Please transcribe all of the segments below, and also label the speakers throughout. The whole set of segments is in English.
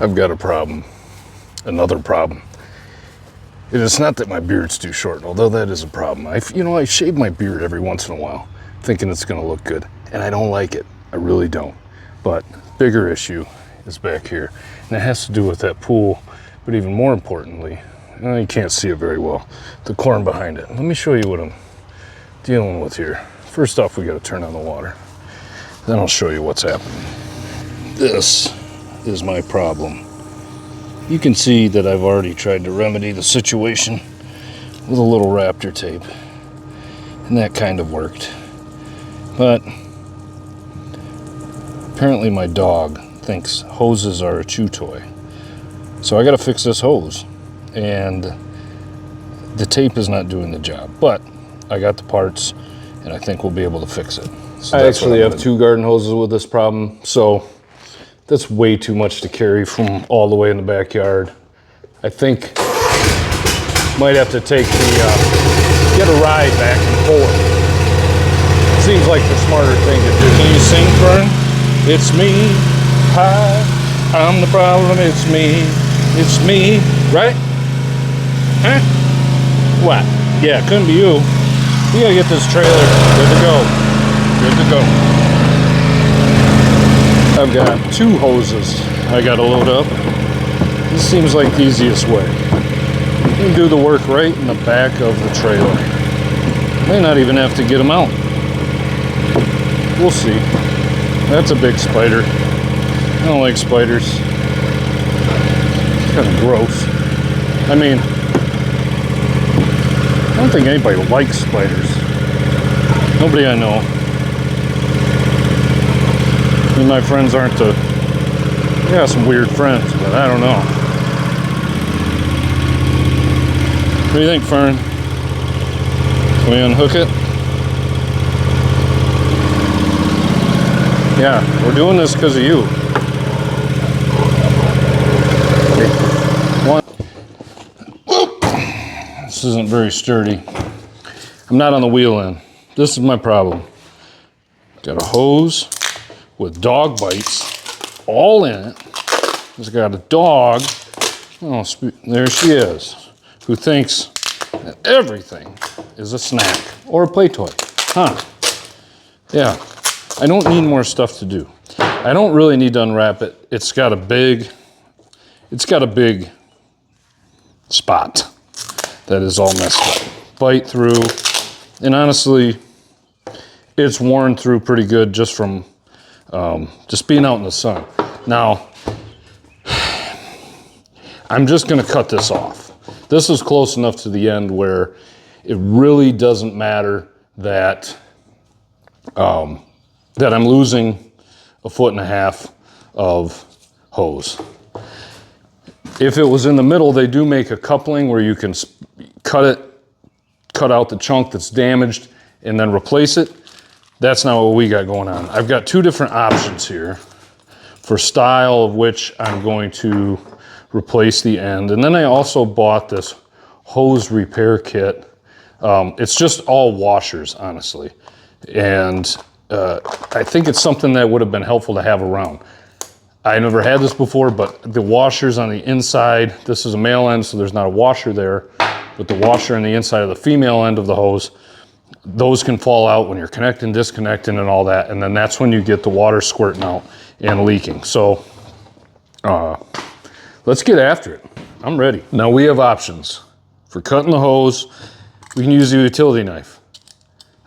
Speaker 1: I've got a problem. Another problem. It is not that my beard's too short, although that is a problem. I shave my beard every once in a while, thinking it's gonna look good, and I don't like it. I really don't. But bigger issue is back here, and it has to do with that pool, but even more importantly, you can't see it very well, the corn behind it. Let me show you what I'm dealing with here. First off, we gotta turn on the water. Then I'll show you what's happening. This is my problem. You can see that I've already tried to remedy the situation with a little Raptor tape, and that kind of worked. But apparently my dog thinks hoses are a chew toy. So I gotta fix this hose, and the tape is not doing the job, but I got the parts and I think we'll be able to fix it. So I actually have two garden hoses with this problem, so that's way too much to carry from all the way in the backyard. I think might have to take get a ride back and forth. Seems like the smarter thing to do. Can you sing, Fern? It's me, hi, I'm the problem, it's me, right? Huh? What? Yeah, couldn't be you. We gotta get this trailer good to go. Good to go. I've got two hoses I gotta load up. This seems like the easiest way. You can do the work right in the back of the trailer. May not even have to get them out. We'll see. That's a big spider. I don't like spiders. It's kind of gross. I mean, I don't think anybody likes spiders. Nobody I know. And my friends aren't I got some weird friends, but I don't know. What do you think, Fern? Can we unhook it? Yeah, we're doing this because of you. One. This isn't very sturdy. I'm not on the wheel end. This is my problem. Got a hose with dog bites all in it. It's got a dog, oh, there she is, who thinks that everything is a snack or a play toy. Huh. Yeah, I don't need more stuff to do. I don't really need to unwrap it. It's got a big spot that is all messed up. Bite through, and honestly, it's worn through pretty good just from just being out in the sun. Now, I'm just gonna cut this off. This is close enough to the end where it really doesn't matter that that I'm losing 1.5 feet of hose. If it was in the middle, they do make a coupling where you can cut out the chunk that's damaged and then replace it. That's not what we got going on. I've got two different options here for style of which I'm going to replace the end. And then I also bought this hose repair kit. It's just all washers, honestly. And I think it's something that would have been helpful to have around. I never had this before, but the washers on the inside, this is a male end, so there's not a washer there, but the washer on the inside of the female end of the hose, those can fall out when you're connecting, disconnecting, and all that, and then that's when you get the water squirting out and leaking. So let's get after it. I'm ready. Now we have options. For cutting the hose, we can use a utility knife.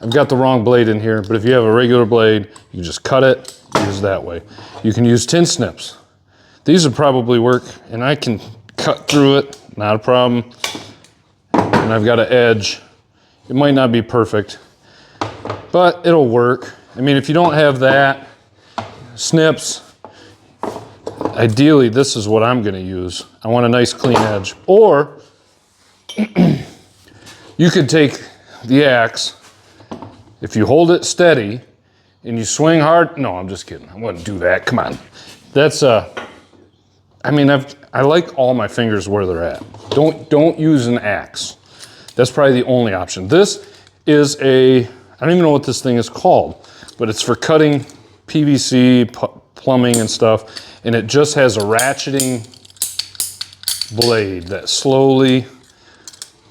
Speaker 1: I've got the wrong blade in here, but if you have a regular blade, you can just cut it, use that way. You can use tin snips. These would probably work, and I can cut through it, not a problem. And I've got an edge. It might not be perfect, but it'll work. I mean, if you don't have that, snips, ideally this is what I'm gonna use. I want a nice clean edge. Or you could take the axe, if you hold it steady and you swing hard, no, I'm just kidding. I wouldn't do that, come on. That's, I mean, I like all my fingers where they're at. Don't use an axe. That's probably the only option. This is I don't even know what this thing is called, but it's for cutting PVC, plumbing and stuff. and it just has a ratcheting blade that slowly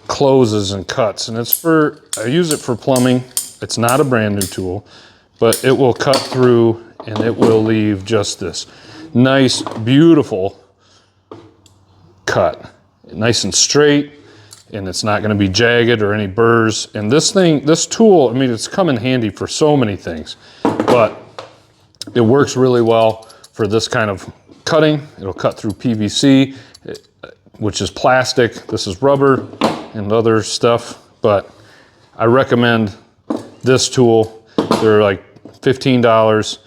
Speaker 1: closes and cuts. And I use it for plumbing. It's not a brand new tool, but it will cut through and it will leave just this nice, beautiful cut. Nice and straight, and it's not gonna be jagged or any burrs. And this tool, I mean, it's come in handy for so many things, but it works really well for this kind of cutting. It'll cut through PVC, which is plastic. This is rubber and other stuff, but I recommend this tool. They're like $15,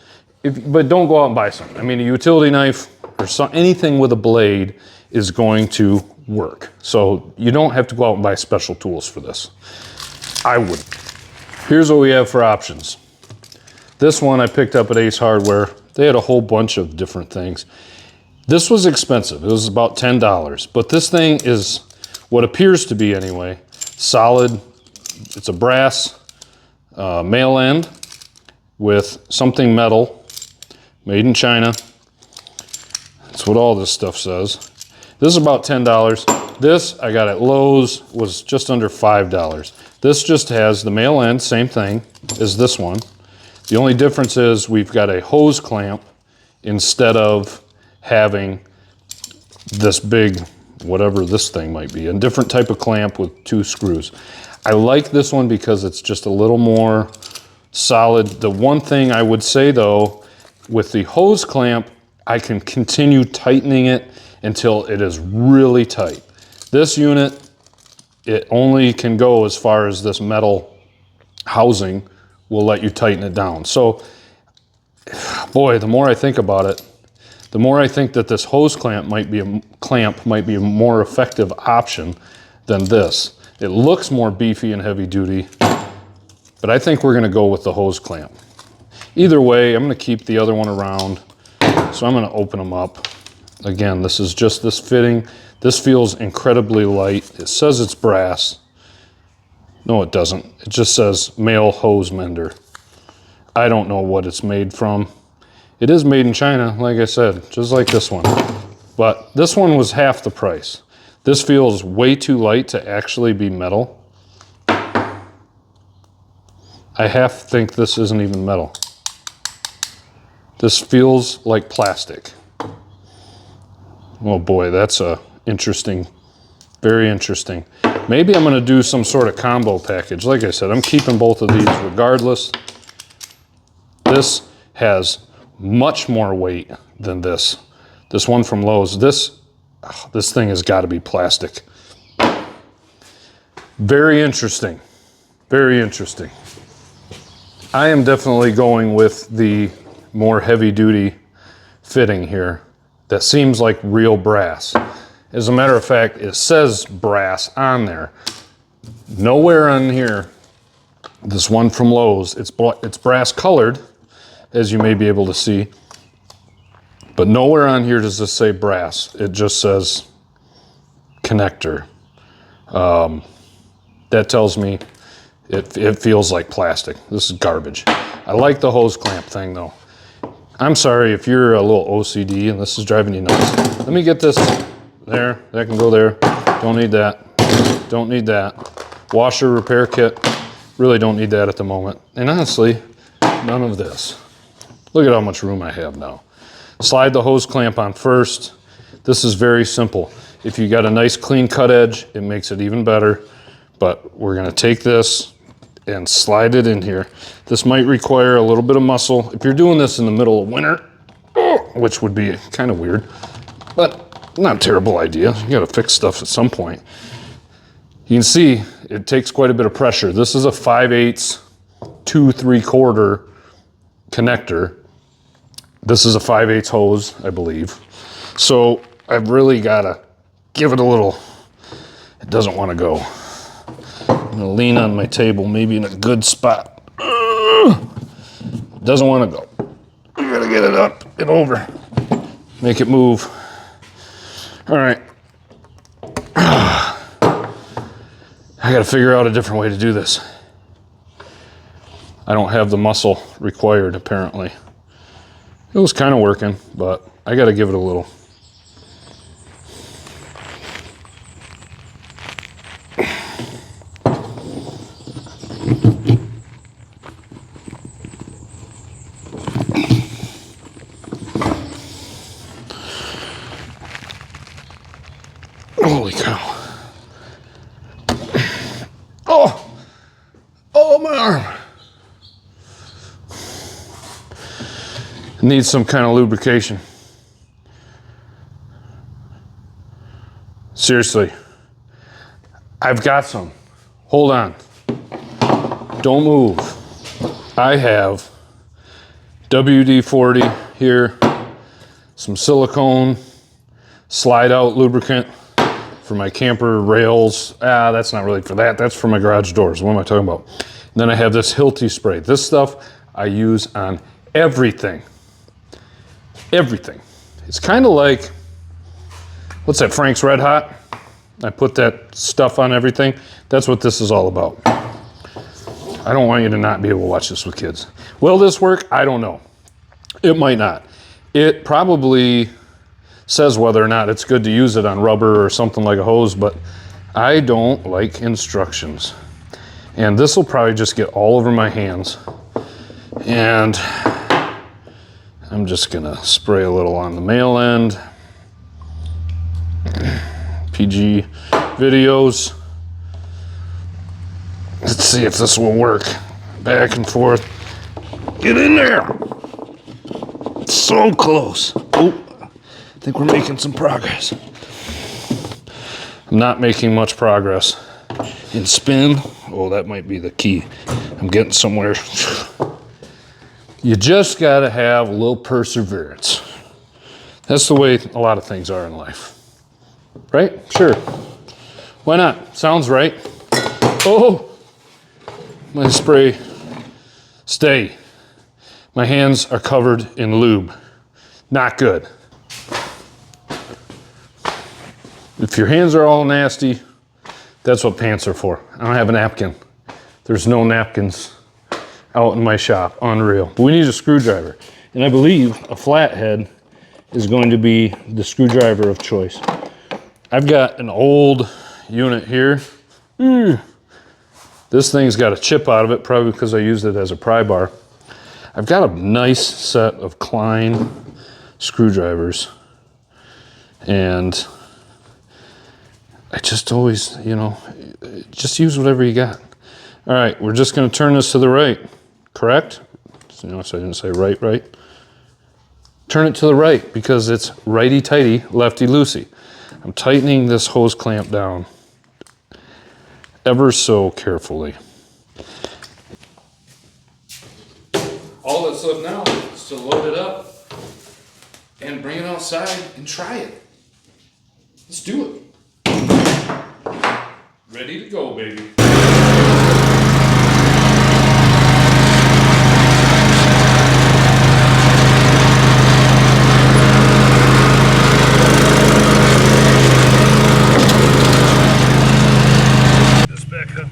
Speaker 1: but don't go out and buy some. I mean, a utility knife or anything with a blade is going to work. So you don't have to go out and buy special tools for this. I would. Here's what we have for options. This one I picked up at Ace Hardware. They had a whole bunch of different things. This was expensive. It was about $10, but this thing is what appears to be anyway, solid. It's a brass male end with something metal, made in China. That's what all this stuff says. This is about $10. This I got at Lowe's was just under $5. This just has the male end, same thing as this one. The only difference is we've got a hose clamp instead of having this big, whatever this thing might be, a different type of clamp with 2 screws. I like this one because it's just a little more solid. The one thing I would say though, with the hose clamp, I can continue tightening it until it is really tight. This unit, it only can go as far as this metal housing will let you tighten it down. So, boy, the more I think about it, the more I think that this hose clamp might be a more effective option than this. It looks more beefy and heavy duty, but I think we're gonna go with the hose clamp. Either way, I'm gonna keep the other one around, so I'm gonna open them up. Again, this is just this fitting. This feels incredibly light. It says it's brass. No, it doesn't. It just says male hose mender. I don't know what it's made from. It is made in China, like I said, just like this one. But this one was half the price. This feels way too light to actually be metal. I half think this isn't even metal. This feels like plastic. Oh boy, that's interesting, very interesting. Maybe I'm gonna do some sort of combo package. Like I said, I'm keeping both of these regardless. This has much more weight than this. This one from Lowe's, this thing has gotta be plastic. Very interesting, very interesting. I am definitely going with the more heavy duty fitting here. That seems like real brass. As a matter of fact, it says brass on there. Nowhere on here, this one from Lowe's, it's brass colored, as you may be able to see, but nowhere on here does this say brass. It just says connector. That tells me it feels like plastic. This is garbage. I like the hose clamp thing though. I'm sorry if you're a little OCD and this is driving you nuts. Let me get this there. That can go there. Don't need that. Don't need that. Washer repair kit. Really don't need that at the moment. And honestly, none of this. Look at how much room I have now. Slide the hose clamp on first. This is very simple. If you got a nice clean cut edge, it makes it even better. But we're gonna take this and slide it in here. This might require a little bit of muscle. If you're doing this in the middle of winter, which would be kind of weird, but not a terrible idea. You gotta fix stuff at some point. You can see it takes quite a bit of pressure. This is a 5/8, 2 3/4 connector. This is a 5/8 hose, I believe. So I've really gotta give it a little, it doesn't wanna go. I'm gonna lean on my table, maybe in a good spot. Doesn't wanna go. You gotta get it up and over. Make it move. All right. I gotta figure out a different way to do this. I don't have the muscle required, apparently. It was kind of working, but I gotta give it a little. Holy cow. Oh! Oh, my arm. It needs some kind of lubrication. Seriously. I've got some. Hold on. Don't move. I have WD-40 here, some silicone, slide out lubricant for my camper rails. That's not really for that. That's for my garage doors. What am I talking about? And then I have this Hilti spray. This stuff I use on everything. Everything. It's kind of like, what's that, Frank's Red Hot? I put that stuff on everything. That's what this is all about. I don't want you to not be able to watch this with kids. Will this work? I don't know. It might not. It probably says whether or not it's good to use it on rubber or something like a hose, but I don't like instructions. And this will probably just get all over my hands. And I'm just gonna spray a little on the male end. PG videos. Let's see if this will work. Back and forth. Get in there. So close. Oh. I think we're making some progress. I'm not making much progress. In spin, oh, that might be the key. I'm getting somewhere. You just gotta have a little perseverance. That's the way a lot of things are in life. Right? Sure. Why not? Sounds right. Oh, my spray. Stay. My hands are covered in lube. Not good. If your hands are all nasty, that's what pants are for. I don't have a napkin. There's no napkins out in my shop. Unreal. But we need a screwdriver. And I believe a flathead is going to be the screwdriver of choice. I've got an old unit here. This thing's got a chip out of it, probably because I used it as a pry bar. I've got a nice set of Klein screwdrivers. And I just always, just use whatever you got. All right, we're just gonna turn this to the right, correct? So I didn't say right. Turn it to the right because it's righty-tighty, lefty-loosey. I'm tightening this hose clamp down ever so carefully. All that's left now is to load it up and bring it outside and try it. Let's do it. Ready to go, baby. This back up.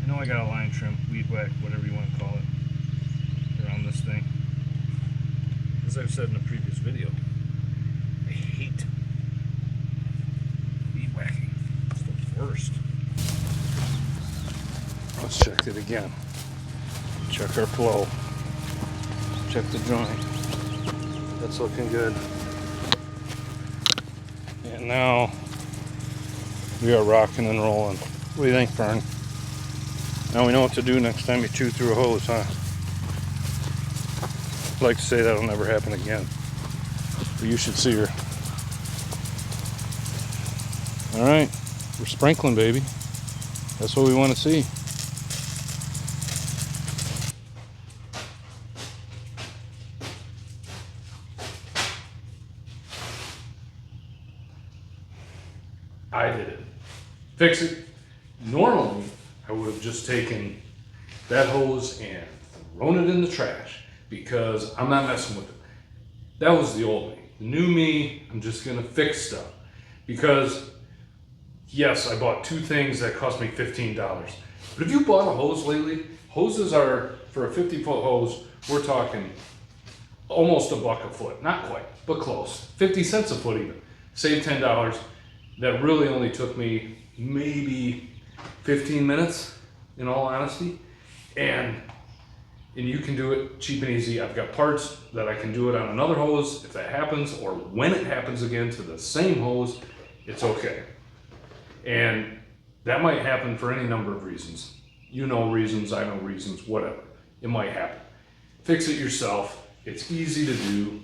Speaker 1: I know I got a line trim, weed whack, whatever you want to call it, around this thing. As I've said in a previous video, I hate weed whacking. It's the worst. Let's check it again. Check our flow. Check the joint. That's looking good. And now we are rocking and rolling. What do you think, Fern? Now we know what to do next time you chew through a hose, huh? I'd like to say that'll never happen again. But you should see her. All right, we're sprinkling, baby. That's what we want to see. I did it. Fix it. Normally, I would have just taken that hose and thrown it in the trash because I'm not messing with it. That was the old me. The new me, I'm just gonna fix stuff. Because, yes, I bought two things that cost me $15. But if you bought a hose lately, hoses are, for a 50-foot hose, we're talking almost $1 a foot, not quite, but close. 50 cents a foot even. Saved $10. That really only took me maybe 15 minutes, in all honesty. And you can do it cheap and easy. I've got parts that I can do it on another hose if that happens, or when it happens again to the same hose, it's okay. And that might happen for any number of reasons. You know reasons, I know reasons, whatever. It might happen. Fix it yourself. It's easy to do.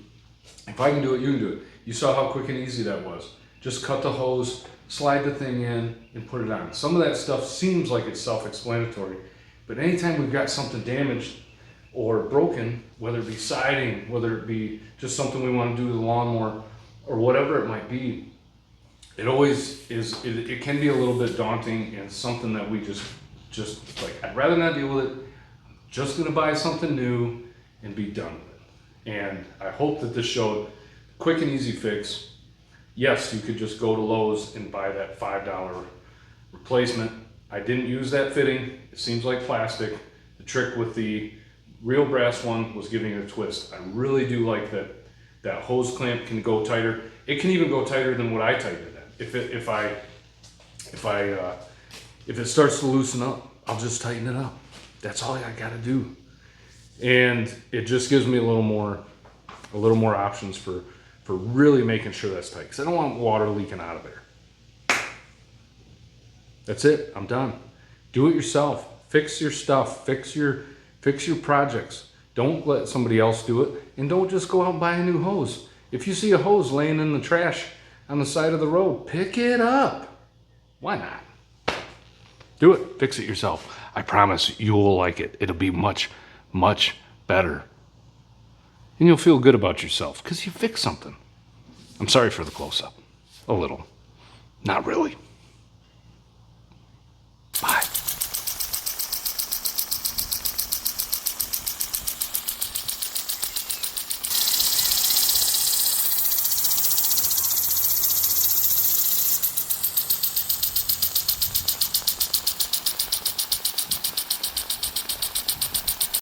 Speaker 1: If I can do it, you can do it. You saw how quick and easy that was. Just cut the hose, slide the thing in, and put it on. Some of that stuff seems like it's self-explanatory, but anytime we've got something damaged or broken, whether it be siding, whether it be just something we want to do to the lawnmower, or whatever it might be, it always is, it can be a little bit daunting, and something that we just like, I'd rather not deal with it. I'm just gonna buy something new and be done with it. And I hope that this showed quick and easy fix. Yes, you could just go to Lowe's and buy that $5 replacement. I didn't use that fitting. It seems like plastic. The trick with the real brass one was giving it a twist. I really do like that that hose clamp can go tighter. It can even go tighter than what I tightened it at. If it starts to loosen up, I'll just tighten it up. That's all I gotta do. And it just gives me a little more options for really making sure that's tight, because I don't want water leaking out of there. That's it, I'm done. Do it yourself. Fix your stuff, fix your projects. Don't let somebody else do it, and don't just go out and buy a new hose. If you see a hose laying in the trash on the side of the road, pick it up. Why not? Do it, fix it yourself. I promise you will like it. It'll be much, much better. And you'll feel good about yourself because you fixed something. I'm sorry for the close-up. A little. Not really.